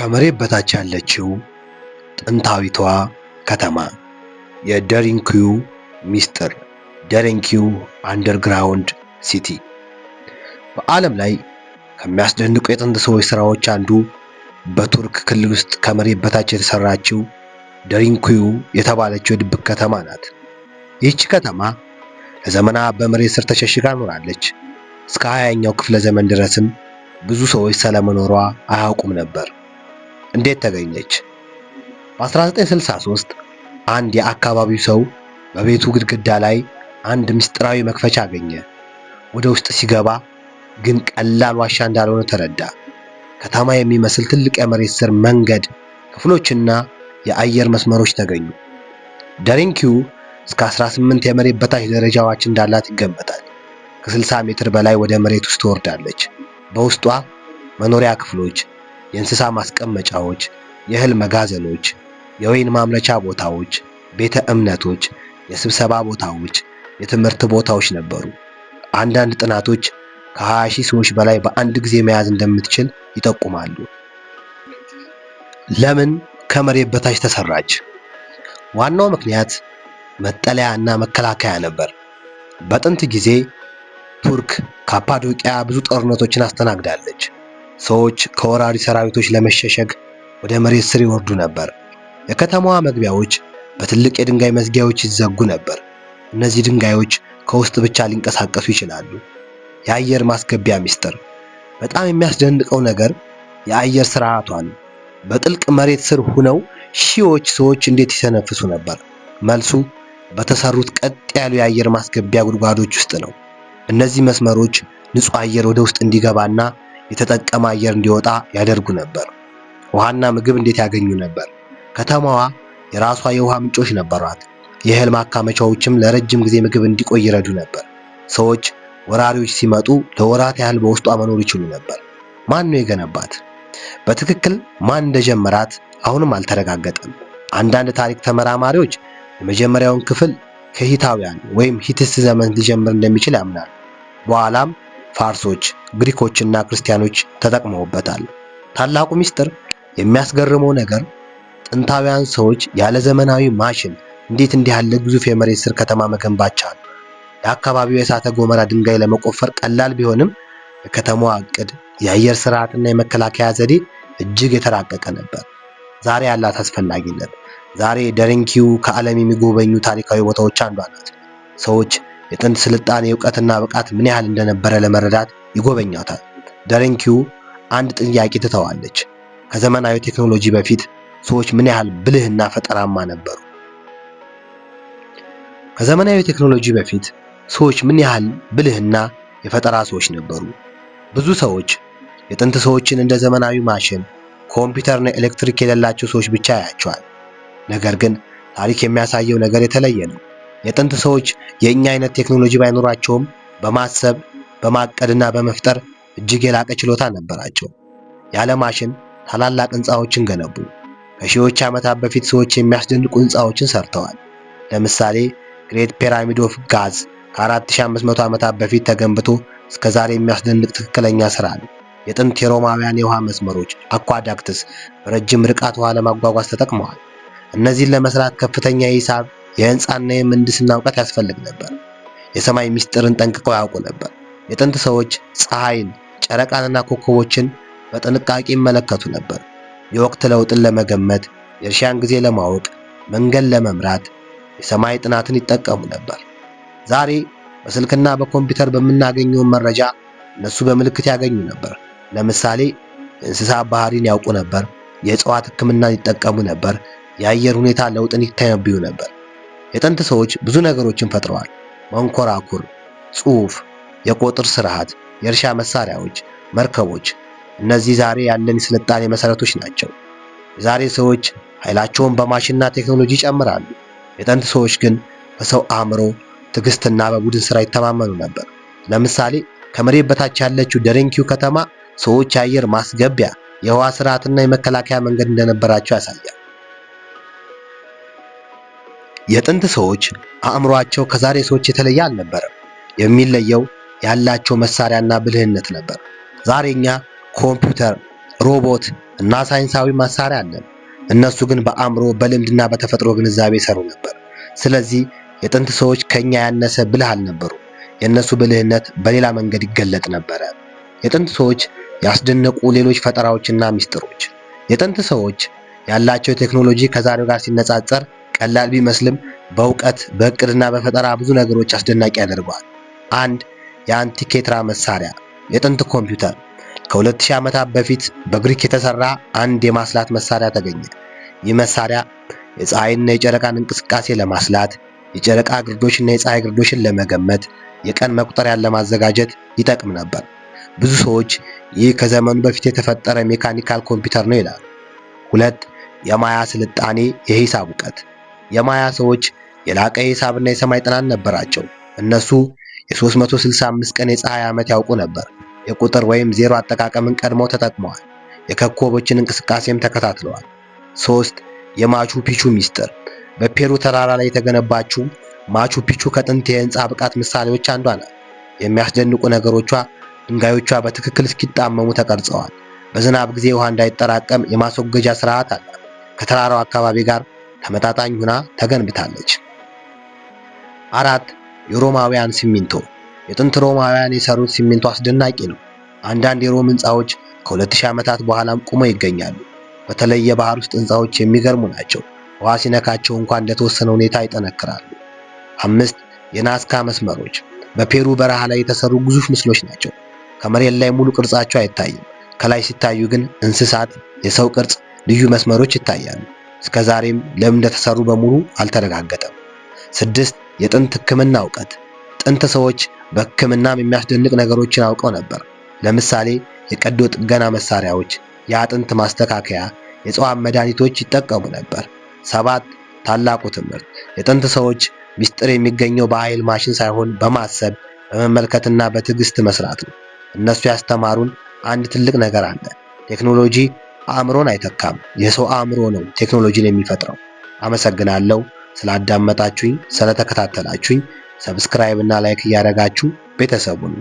ከመሬት በታች ያለችው ጥንታዊቷ ከተማ የደሪንኩዩ ሚስጥር ደሪንኩዩ አንደርግራውንድ ሲቲ። በዓለም ላይ ከሚያስደንቁ የጥንት ሰዎች ሥራዎች አንዱ በቱርክ ክልል ውስጥ ከመሬት በታች የተሰራችው ደሪንኩዩ የተባለችው የድብቅ ከተማ ናት። ይህች ከተማ ለዘመናት በመሬት ስር ተሸሽጋ ኖራለች። እስከ 20ኛው ክፍለ ዘመን ድረስም ብዙ ሰዎች ስለመኖሯ አያውቁም ነበር። እንዴት ተገኘች? በ1963 አንድ የአካባቢው ሰው በቤቱ ግድግዳ ላይ አንድ ምስጢራዊ መክፈቻ አገኘ። ወደ ውስጥ ሲገባ ግን ቀላል ዋሻ እንዳልሆነ ተረዳ። ከተማ የሚመስል ትልቅ የመሬት ስር መንገድ፣ ክፍሎችና የአየር መስመሮች ተገኙ። ደሪንኩዩ እስከ 18 የመሬት በታች ደረጃዎች እንዳላት ይገመታል። ከ60 ሜትር በላይ ወደ መሬት ውስጥ ትወርዳለች። በውስጧ መኖሪያ ክፍሎች፣ የእንስሳ ማስቀመጫዎች፣ የእህል መጋዘኖች፣ የወይን ማምረቻ ቦታዎች፣ ቤተ እምነቶች፣ የስብሰባ ቦታዎች፣ የትምህርት ቦታዎች ነበሩ። አንዳንድ ጥናቶች ከ20,000 ሰዎች በላይ በአንድ ጊዜ መያዝ እንደምትችል ይጠቁማሉ። ለምን ከመሬት በታች ተሰራች? ዋናው ምክንያት መጠለያ እና መከላከያ ነበር። በጥንት ጊዜ ቱርክ ካፓዶቂያ ብዙ ጦርነቶችን አስተናግዳለች። ሰዎች ከወራሪ ሰራዊቶች ለመሸሸግ ወደ መሬት ስር ይወርዱ ነበር። የከተማዋ መግቢያዎች በትልቅ የድንጋይ መዝጊያዎች ይዘጉ ነበር። እነዚህ ድንጋዮች ከውስጥ ብቻ ሊንቀሳቀሱ ይችላሉ። የአየር ማስገቢያ ሚስጥር። በጣም የሚያስደንቀው ነገር የአየር ስርዓቷን። በጥልቅ መሬት ስር ሆነው ሺዎች ሰዎች እንዴት ይተነፍሱ ነበር? መልሱ በተሰሩት ቀጥ ያሉ የአየር ማስገቢያ ጉድጓዶች ውስጥ ነው። እነዚህ መስመሮች ንጹህ አየር ወደ ውስጥ እንዲገባና የተጠቀመ አየር እንዲወጣ ያደርጉ ነበር። ውሃና ምግብ እንዴት ያገኙ ነበር? ከተማዋ የራሷ የውሃ ምንጮች ነበሯት። የእህል ማካመቻዎችም ለረጅም ጊዜ ምግብ እንዲቆይ ይረዱ ነበር። ሰዎች ወራሪዎች ሲመጡ ለወራት ያህል በውስጧ መኖር ይችሉ ነበር። ማን ነው የገነባት? በትክክል ማን እንደጀመራት አሁንም አልተረጋገጠም። አንዳንድ ታሪክ ተመራማሪዎች የመጀመሪያውን ክፍል ከሂታውያን ወይም ሂትስ ዘመን ሊጀምር እንደሚችል ያምናሉ። በኋላም ፋርሶች፣ ግሪኮችና ክርስቲያኖች ተጠቅመውበታል። ታላቁ ሚስጥር፣ የሚያስገርመው ነገር ጥንታውያን ሰዎች ያለ ዘመናዊ ማሽን እንዴት እንዲህ ያለ ግዙፍ የመሬት ስር ከተማ መገንባት ቻሉ? የአካባቢው የእሳተ ገሞራ ድንጋይ ለመቆፈር ቀላል ቢሆንም የከተማዋ ዕቅድ፣ የአየር ስርዓትና የመከላከያ ዘዴ እጅግ የተራቀቀ ነበር። ዛሬ ያላት አስፈላጊነት። ዛሬ ደሪንኩዩ ከዓለም የሚጎበኙ ታሪካዊ ቦታዎች አንዷ ናት። ሰዎች የጥንት ስልጣኔ እውቀትና ብቃት ምን ያህል እንደነበረ ለመረዳት ይጎበኛታል። ደሪንኩዩ አንድ ጥያቄ ትተዋለች። ከዘመናዊ ቴክኖሎጂ በፊት ሰዎች ምን ያህል ብልህና ፈጠራማ ነበሩ? ከዘመናዊ ቴክኖሎጂ በፊት ሰዎች ምን ያህል ብልህና የፈጠራ ሰዎች ነበሩ? ብዙ ሰዎች የጥንት ሰዎችን እንደ ዘመናዊ ማሽን፣ ኮምፒውተርና ኤሌክትሪክ የሌላቸው ሰዎች ብቻ ያያቸዋል። ነገር ግን ታሪክ የሚያሳየው ነገር የተለየ ነው። የጥንት ሰዎች የእኛ አይነት ቴክኖሎጂ ባይኖራቸውም በማሰብ በማቀድና በመፍጠር እጅግ የላቀ ችሎታ ነበራቸው። ያለ ማሽን ታላላቅ ሕንፃዎችን ገነቡ። ከሺዎች ዓመታት በፊት ሰዎች የሚያስደንቁ ሕንፃዎችን ሰርተዋል። ለምሳሌ ግሬት ፒራሚድ ኦፍ ጋዝ ከ4500 ዓመታት በፊት ተገንብቶ እስከ ዛሬ የሚያስደንቅ ትክክለኛ ሥራ ነው። የጥንት የሮማውያን የውሃ መስመሮች አኳዳክትስ በረጅም ርቀት ውሃ ለማጓጓዝ ተጠቅመዋል። እነዚህን ለመስራት ከፍተኛ የሂሳብ፣ የህንፃና የምህንድስና እውቀት ያስፈልግ ነበር። የሰማይ ምስጢርን ጠንቅቀው ያውቁ ነበር። የጥንት ሰዎች ፀሐይን፣ ጨረቃንና ኮከቦችን በጥንቃቄ ይመለከቱ ነበር። የወቅት ለውጥን ለመገመት፣ የእርሻን ጊዜ ለማወቅ፣ መንገድ ለመምራት የሰማይ ጥናትን ይጠቀሙ ነበር። ዛሬ በስልክና በኮምፒውተር በምናገኘው መረጃ እነሱ በምልክት ያገኙ ነበር። ለምሳሌ የእንስሳት ባህሪን ያውቁ ነበር። የእጽዋት ሕክምናን ይጠቀሙ ነበር። የአየር ሁኔታ ለውጥን ይተነብዩ ነበር። የጥንት ሰዎች ብዙ ነገሮችን ፈጥረዋል። መንኮራኩር፣ ጽሑፍ፣ የቁጥር ስርዓት፣ የእርሻ መሳሪያዎች፣ መርከቦች። እነዚህ ዛሬ ያለን የስልጣኔ መሰረቶች ናቸው። የዛሬ ሰዎች ኃይላቸውን በማሽንና ቴክኖሎጂ ይጨምራሉ። የጥንት ሰዎች ግን በሰው አእምሮ፣ ትዕግስትና በቡድን ስራ ይተማመኑ ነበር። ለምሳሌ ከመሬት በታች ያለችው ደሪንኩዩ ከተማ ሰዎች የአየር ማስገቢያ፣ የውሃ ስርዓትና የመከላከያ መንገድ እንደነበራቸው ያሳያል። የጥንት ሰዎች አእምሯቸው ከዛሬ ሰዎች የተለየ አልነበረም። የሚለየው ያላቸው መሳሪያና ብልህነት ነበር። ዛሬ እኛ ኮምፒውተር፣ ሮቦት እና ሳይንሳዊ መሳሪያ አለን። እነሱ ግን በአእምሮ በልምድና በተፈጥሮ ግንዛቤ ይሰሩ ነበር። ስለዚህ የጥንት ሰዎች ከኛ ያነሰ ብልህ አልነበሩ። የእነሱ ብልህነት በሌላ መንገድ ይገለጥ ነበረ። የጥንት ሰዎች ያስደነቁ ሌሎች ፈጠራዎችና ሚስጥሮች። የጥንት ሰዎች ያላቸው ቴክኖሎጂ ከዛሬው ጋር ሲነጻጸር ቀላል ቢመስልም በእውቀት በእቅድና በፈጠራ ብዙ ነገሮች አስደናቂ ያደርገዋል። አንድ የአንቲኬትራ መሳሪያ የጥንት ኮምፒውተር። ከ2000 ዓመታት በፊት በግሪክ የተሰራ አንድ የማስላት መሳሪያ ተገኘ። ይህ መሳሪያ የፀሐይና የጨረቃን እንቅስቃሴ ለማስላት፣ የጨረቃ ግርዶሽና የፀሐይ ግርዶሽን ለመገመት፣ የቀን መቁጠሪያን ለማዘጋጀት ይጠቅም ነበር። ብዙ ሰዎች ይህ ከዘመኑ በፊት የተፈጠረ ሜካኒካል ኮምፒውተር ነው ይላሉ። 2 የማያ ስልጣኔ የሂሳብ እውቀት። የማያ ሰዎች የላቀ የሂሳብና የሰማይ ጥናት ነበራቸው። እነሱ የ365 ቀን የፀሐይ ዓመት ያውቁ ነበር። የቁጥር ወይም ዜሮ አጠቃቀምን ቀድመው ተጠቅመዋል። የኮከቦችን እንቅስቃሴም ተከታትለዋል። 3 የማቹ ፒቹ ሚስጥር። በፔሩ ተራራ ላይ የተገነባችው ማቹ ፒቹ ከጥንት የህንፃ ብቃት ምሳሌዎች አንዷ ናት። የሚያስደንቁ ነገሮቿ ድንጋዮቿ በትክክል እስኪጣመሙ ተቀርጸዋል። በዝናብ ጊዜ ውሃ እንዳይጠራቀም የማስወገጃ ስርዓት አላት። ከተራራው አካባቢ ጋር ተመጣጣኝ ሆና ተገንብታለች። 4 የሮማውያን ሲሚንቶ። የጥንት ሮማውያን የሰሩት ሲሚንቶ አስደናቂ ነው። አንዳንድ የሮም ህንፃዎች ከ2000 ዓመታት በኋላም ቆመው ይገኛሉ። በተለይ የባህር ውስጥ ህንፃዎች የሚገርሙ ናቸው። ውሃ ሲነካቸው እንኳን እንደተወሰነ ሁኔታ ይጠነክራሉ። 5 የናስካ መስመሮች። በፔሩ በረሃ ላይ የተሰሩ ግዙፍ ምስሎች ናቸው። ከመሬት ላይ ሙሉ ቅርጻቸው አይታይም። ከላይ ሲታዩ ግን እንስሳት፣ የሰው ቅርጽ፣ ልዩ መስመሮች ይታያሉ። እስከዛሬም ለምን እንደተሰሩ በሙሉ አልተረጋገጠም። 6 የጥንት ህክምና እውቀት። ጥንት ሰዎች በህክምናም የሚያስደንቅ ነገሮችን አውቀው ነበር። ለምሳሌ የቀዶ ጥገና መሳሪያዎች፣ የአጥንት ማስተካከያ፣ የእጽዋት መድኃኒቶች ይጠቀሙ ነበር። 7 ታላቁ ትምህርት። የጥንት ሰዎች ሚስጥር የሚገኘው በኃይል ማሽን ሳይሆን በማሰብ በመመልከትና በትዕግስት መስራት ነው። እነሱ ያስተማሩን አንድ ትልቅ ነገር አለ። ቴክኖሎጂ አእምሮን አይተካም። የሰው አእምሮ ነው ቴክኖሎጂን የሚፈጥረው። አመሰግናለሁ ስላዳመጣችሁኝ፣ ስለተከታተላችሁኝ። ሰብስክራይብ እና ላይክ እያደረጋችሁ ቤተሰቡን